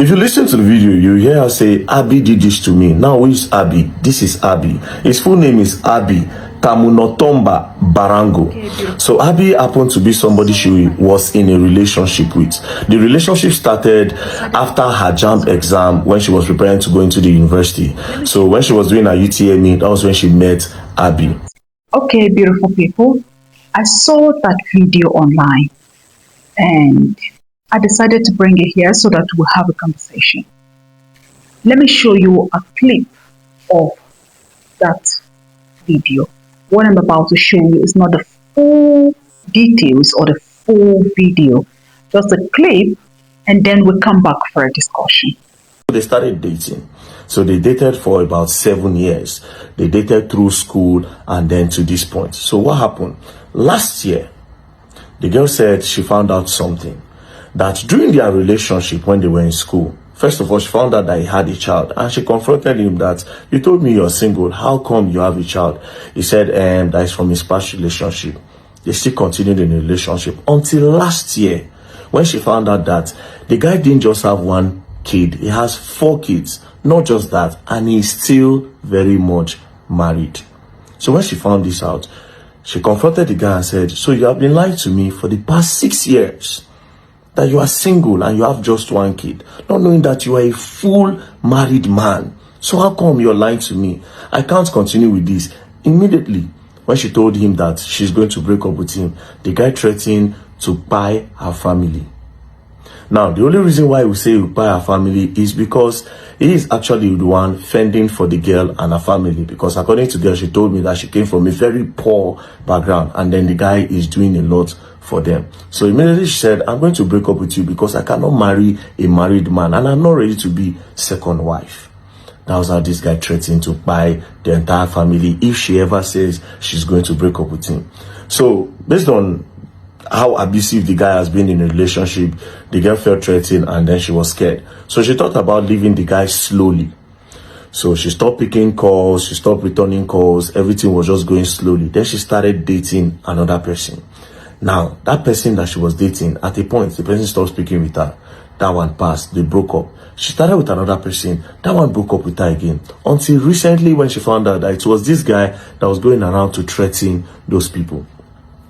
If you listen to the video, you hear her say, Abby did this to me. Now, who is Abby? This is Abby. His full name is Abby Tamunotomba Barango. Okay, so Abby happened to be somebody she was in a relationship with. The relationship started after her JAMB exam when she was preparing to go into the university. So when she was doing her UTME, that was when she met Abby. Okay, beautiful people. I saw that video online and I decided to bring it here so that we'll have a conversation. Let me show you a clip of that video. What I'm about to show you is not the full details or the full video, just a clip, and then we'll come back for a discussion. They started dating. So they dated for about 7 years. They dated through school and then to this point. So what happened? Last year, the girl said she found out something. That during their relationship when they were in school, first of all, she found out that he had a child, and she confronted him that, you told me you're single, how come you have a child? He said that is from his past relationship. They still continued in the relationship until last year when she found out that the guy didn't just have one kid, he has 4 kids. Not just that, and he's still very much married. So when she found this out, she confronted the guy and said, so you have been lying to me for the past 6 years. That you are single and you have just 1 kid, not knowing that you are a full married man. So how come you're lying to me? I can't continue with this. Immediately, when she told him that she's going to break up with him, the guy threatened to buy her family. Now, the only reason why we say we buy her family is because he is actually the one fending for the girl and her family. Because according to the girl, she told me that she came from a very poor background, and then the guy is doing a lot for them. So immediately she said, I'm going to break up with you because I cannot marry a married man and I'm not ready to be second wife. That was how this guy threatened to buy the entire family if she ever says she's going to break up with him. So based on how abusive the guy has been in a relationship, the girl felt threatened and then she was scared. So she thought about leaving the guy slowly. So she stopped picking calls, she stopped returning calls, everything was just going slowly. Then she started dating another person. Now, that person that she was dating, at a point, the person stopped speaking with her. That one passed, they broke up. She started with another person, that one broke up with her again. Until recently when she found out that it was this guy that was going around to threaten those people.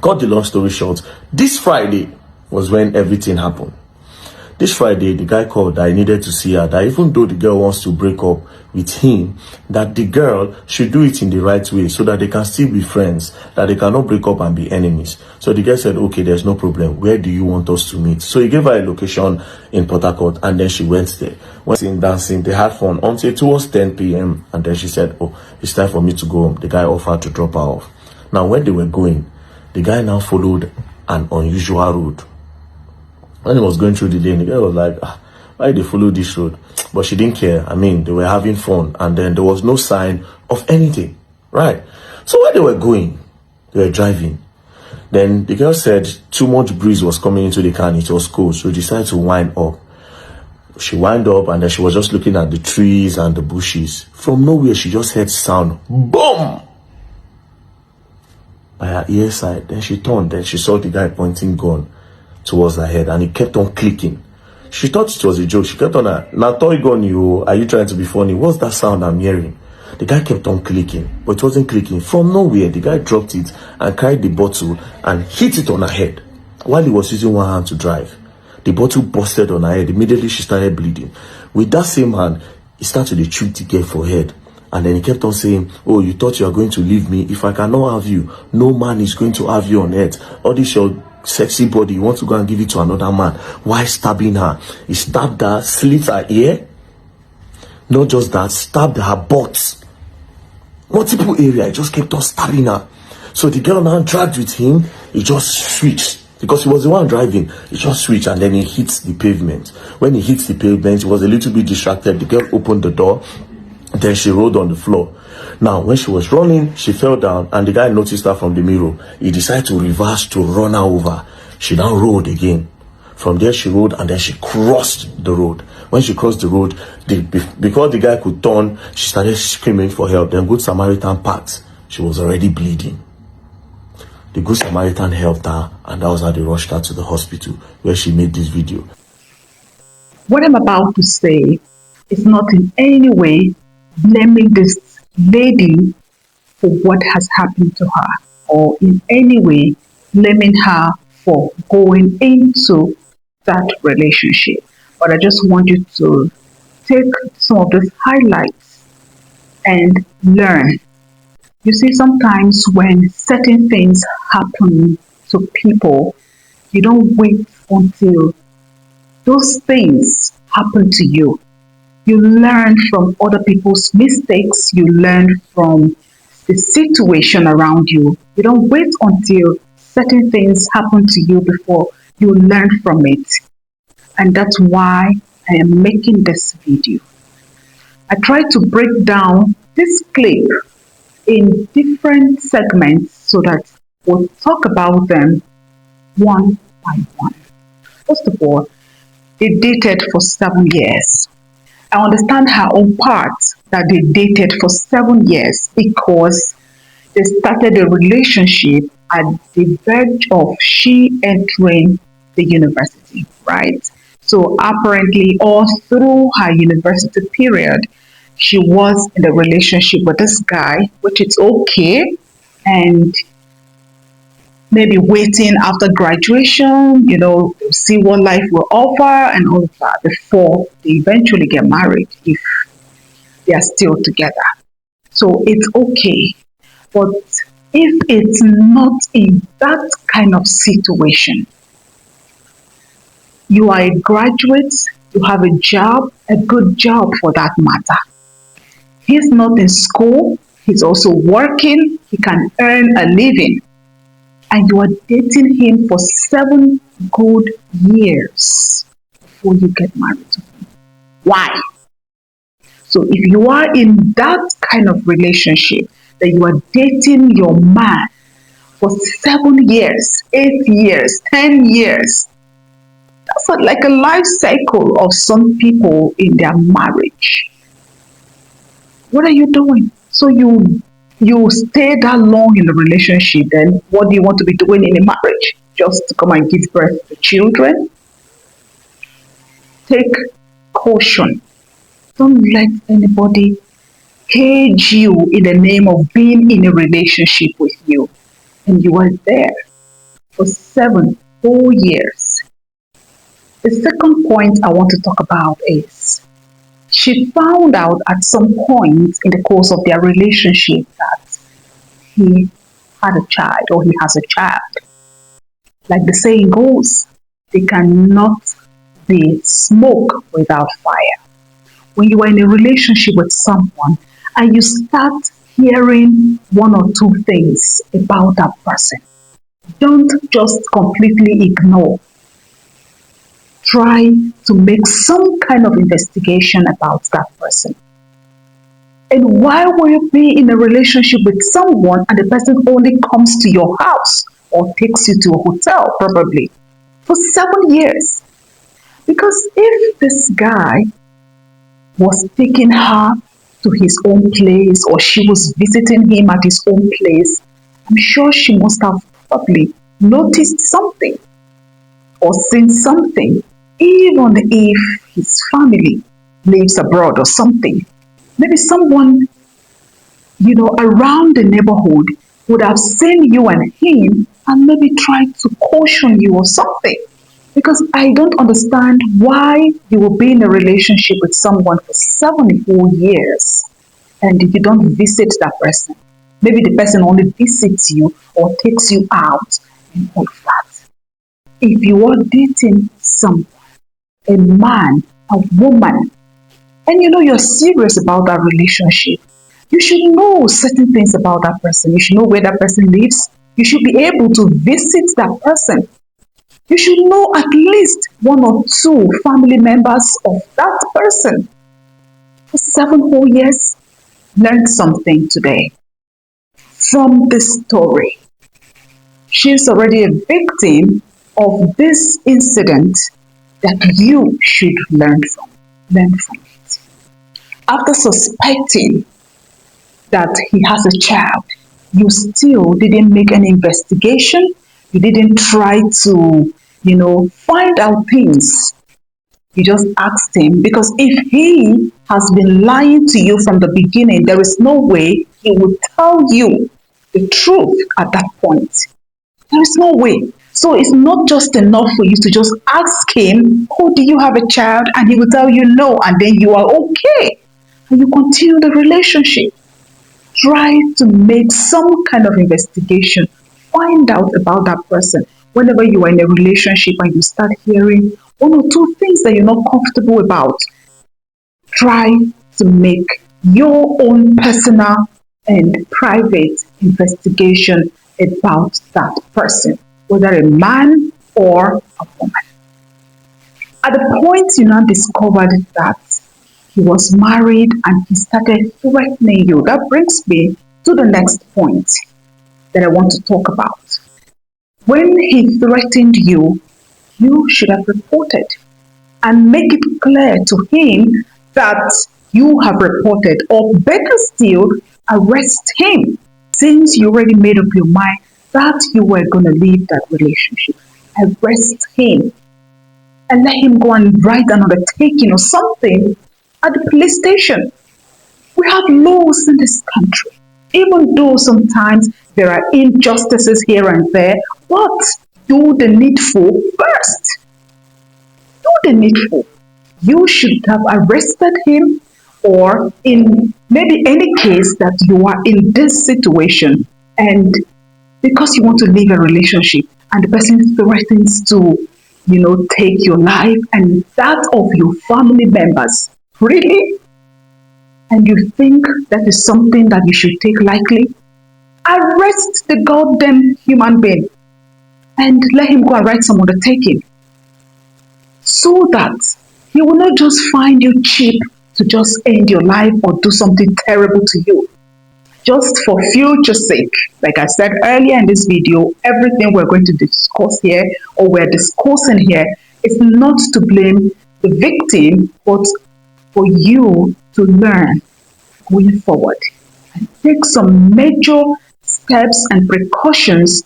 Cut the long story short, this Friday was when everything happened. This Friday, the guy called that I needed to see her, that even though the girl wants to break up with him, that the girl should do it in the right way so that they can still be friends, that they cannot break up and be enemies. So the girl said, okay, there's no problem. Where do you want us to meet? So he gave her a location in Port Harcourt, and then she went there. Went in dancing, they had fun until towards 10 p.m. And then she said, oh, it's time for me to go home. The guy offered to drop her off. Now, when they were going, the guy now followed an unusual road. When he was going through the lane, the girl was like, why did they follow this road? But she didn't care. I mean, they were having fun, and then there was no sign of anything, right? So when they were going, they were driving. Then the girl said too much breeze was coming into the car and it was cold, so she decided to wind up. She wind up and then she was just looking at the trees and the bushes. From nowhere, she just heard sound, boom! By her ear side. Then she turned, then she saw the guy pointing gun towards her head, and it kept on clicking. She thought it was a joke. She kept on, now toy gun you, are you trying to be funny? What's that sound I'm hearing? The guy kept on clicking, but it wasn't clicking. From nowhere, the guy dropped it and carried the bottle and hit it on her head while he was using one hand to drive. The bottle busted on her head. Immediately, she started bleeding. With that same hand, he started to shoot the girl for head. And then he kept on saying, oh, you thought you are going to leave me? If I cannot have you, no man is going to have you on earth. All this your sexy body, you want to go and give it to another man. Why stabbing her? He stabbed her, slit her ear. Not just that, stabbed her butt. Multiple area, he just kept on stabbing her. So the girl now dragged with him, he just switched. Because he was the one driving, he just switched and then he hit the pavement. When he hit the pavement, he was a little bit distracted. The girl opened the door, then she rolled on the floor. Now, when she was running, she fell down and the guy noticed her from the mirror. He decided to reverse to run her over. She now rolled again. From there, she rolled and then she crossed the road. When she crossed the road, before the guy could turn, she started screaming for help. Then Good Samaritan parked. She was already bleeding. The Good Samaritan helped her, and that was how they rushed her to the hospital where she made this video. What I'm about to say is not in any way blaming this lady for what has happened to her or in any way blaming her for going into that relationship. But I just want you to take some of these highlights and learn. You see, sometimes when certain things happen to people, you don't wait until those things happen to you. You learn from other people's mistakes, you learn from the situation around you. You don't wait until certain things happen to you before you learn from it. And that's why I am making this video. I try to break down this clip in different segments so that we'll talk about them one by one. First of all, they dated for 7 years. I understand her own part that they dated for 7 years because they started a relationship at the verge of she entering the university, right? So apparently, all through her university period, she was in a relationship with this guy, which is okay. And maybe waiting after graduation, see what life will offer and all of that before they eventually get married if they are still together. So it's okay. But if it's not in that kind of situation, you are a graduate, you have a job, a good job for that matter. He's not in school, he's also working, he can earn a living. And you are dating him for 7 good years before you get married to him. Why? So if you are in that kind of relationship, that you are dating your man for 7 years, 8 years, 10 years, that's like a life cycle of some people in their marriage. What are you doing? So you stay that long in a relationship, then what do you want to be doing in a marriage? Just to come and give birth to children? Take caution. Don't let anybody cage you in the name of being in a relationship with you. And you are there for 7 whole years. The second point I want to talk about is she found out at some point in the course of their relationship that he had a child or he has a child. Like the saying goes, they cannot be smoke without fire. When you are in a relationship with someone and you start hearing one or two things about that person, don't just completely ignore. Try to make some kind of investigation about that person. And why will you be in a relationship with someone and the person only comes to your house or takes you to a hotel probably for 7 years? Because if this guy was taking her to his own place or she was visiting him at his own place, I'm sure she must have probably noticed something or seen something, even if his family lives abroad or something. Maybe someone, around the neighborhood would have seen you and him and maybe tried to caution you or something. Because I don't understand why you will be in a relationship with someone for 7 whole years and you don't visit that person. Maybe the person only visits you or takes you out and all that. If you are dating someone, a man, a woman, and you're serious about that relationship, you should know certain things about that person. You should know where that person lives. You should be able to visit that person. You should know at least one or two family members of that person. For 7 whole years, learn something today from this story. She's already a victim of this incident that you should learn from. Learn from it. After suspecting that he has a child, you still didn't make an investigation. You didn't try to, find out things You just asked him, because if he has been lying to you from the beginning, there is no way he would tell you the truth at that point. There is no way. So it's not just enough for you to just ask him, oh, do you have a child? And he will tell you no, and then you are okay. And you continue the relationship. Try to make some kind of investigation. Find out about that person. Whenever you are in a relationship and you start hearing one or two things that you're not comfortable about, try to make your own personal and private investigation about that person, whether a man or a woman. At the point you now discovered that he was married and he started threatening you, that brings me to the next point that I want to talk about. When he threatened you, you should have reported and make it clear to him that you have reported, or better still, arrest him, since you already made up your mind that you were going to leave that relationship. Arrest him and let him go and write an undertaking or something at the police station. We have laws in this country. Even though sometimes there are injustices here and there, but do the needful first. Do the needful. You should have arrested him, or in maybe any case that you are in this situation and because you want to leave a relationship and the person threatens to, take your life and that of your family members. Really? And you think that is something that you should take lightly? Arrest the goddamn human being and let him go and write some undertaking, so that he will not just find you cheap to just end your life or do something terrible to you. Just for future sake, like I said earlier in this video, everything we're going to discuss here, or we're discussing here, is not to blame the victim, but for you to learn going forward and take some major steps and precautions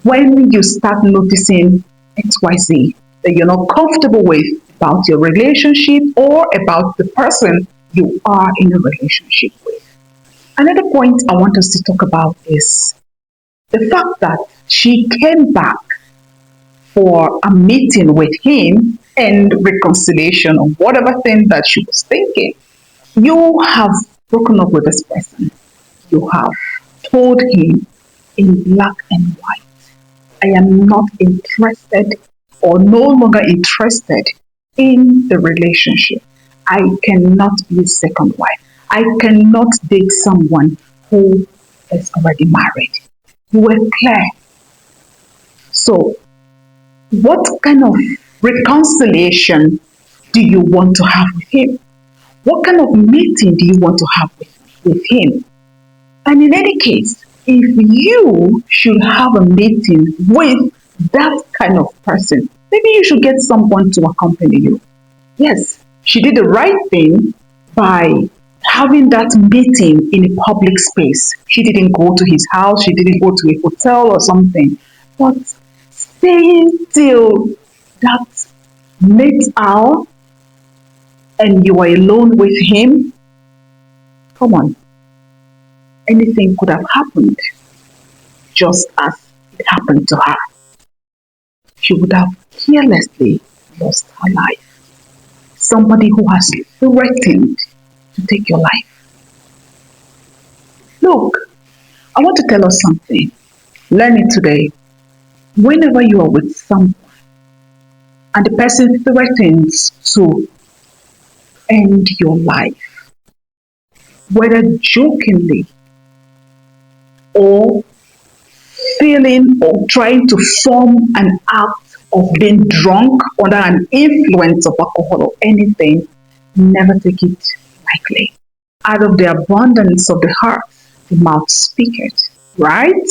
when you start noticing XYZ that you're not comfortable with about your relationship or about the person you are in a relationship with. Another point I want us to talk about is the fact that she came back for a meeting with him and reconciliation or whatever thing that she was thinking. You have broken up with this person. You have told him in black and white, I am not interested or no longer interested in the relationship. I cannot be a second wife. I cannot date someone who is already married. You were clear. So, what kind of reconciliation do you want to have with him? What kind of meeting do you want to have with him? And in any case, if you should have a meeting with that kind of person, maybe you should get someone to accompany you. Yes, she did the right thing by having that meeting in a public space. She didn't go to his house, she didn't go to a hotel or something. But staying till that late hour and you are alone with him, come on. Anything could have happened just as it happened to her. She would have carelessly lost her life. Somebody who has threatened to take your life. Look, I want to tell us something. Learn it today. Whenever you are with someone and the person threatens to end your life, whether jokingly or feeling or trying to form an act of being drunk under an influence of alcohol or anything, never take it lightly. Out of the abundance of the heart, the mouth speaketh, right?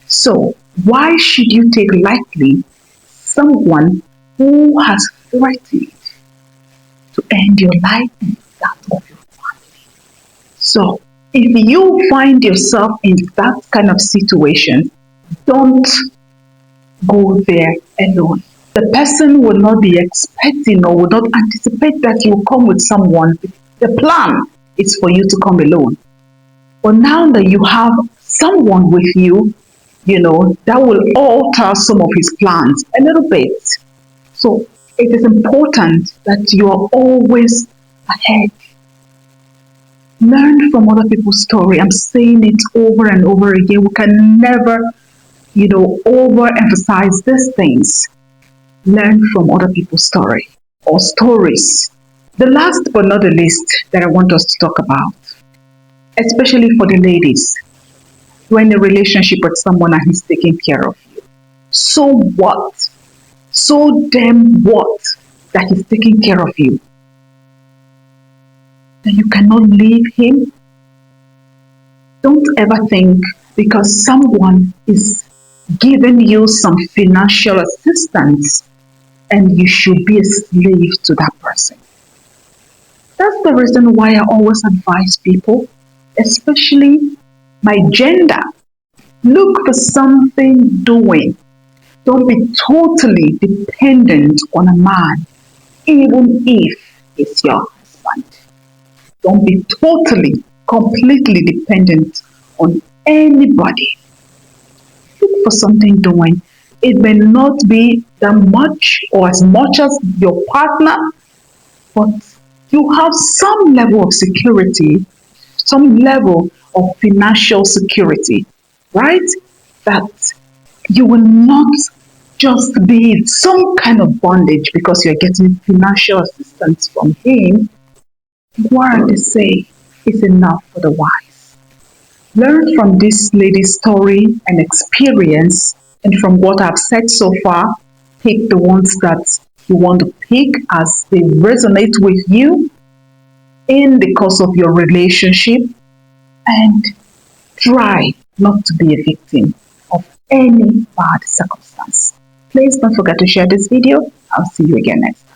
So, why should you take lightly someone who has threatened to end your life and that of your family? So, if you find yourself in that kind of situation, don't go there alone. The person will not be expecting or will not anticipate that you will come with someone. The plan is for you to come alone. But now that you have someone with you, that will alter some of his plans a little bit. So it is important that you are always ahead. Learn from other people's story. I'm saying it over and over again. We can never, overemphasize these things. Learn from other people's story or stories. The last but not the least that I want us to talk about, especially for the ladies, you're in a relationship with someone and he's taking care of you. So what? So damn what that he's taking care of you? That you cannot leave him? Don't ever think because someone is giving you some financial assistance and you should be a slave to that person. That's the reason why I always advise people, especially my gender, look for something doing. Don't be totally dependent on a man, even if it's your husband. Don't be totally, completely dependent on anybody. Look for something doing. It may not be that much or as much as your partner, but you have some level of security, some level of financial security, right? That you will not just be in some kind of bondage because you're getting financial assistance from him. What they say is enough for the wise. Learn from this lady's story and experience, and from what I've said so far, pick the ones that you want to pick as they resonate with you in the course of your relationship, and try not to be a victim of any bad circumstance. Please don't forget to share this video. I'll see you again next time.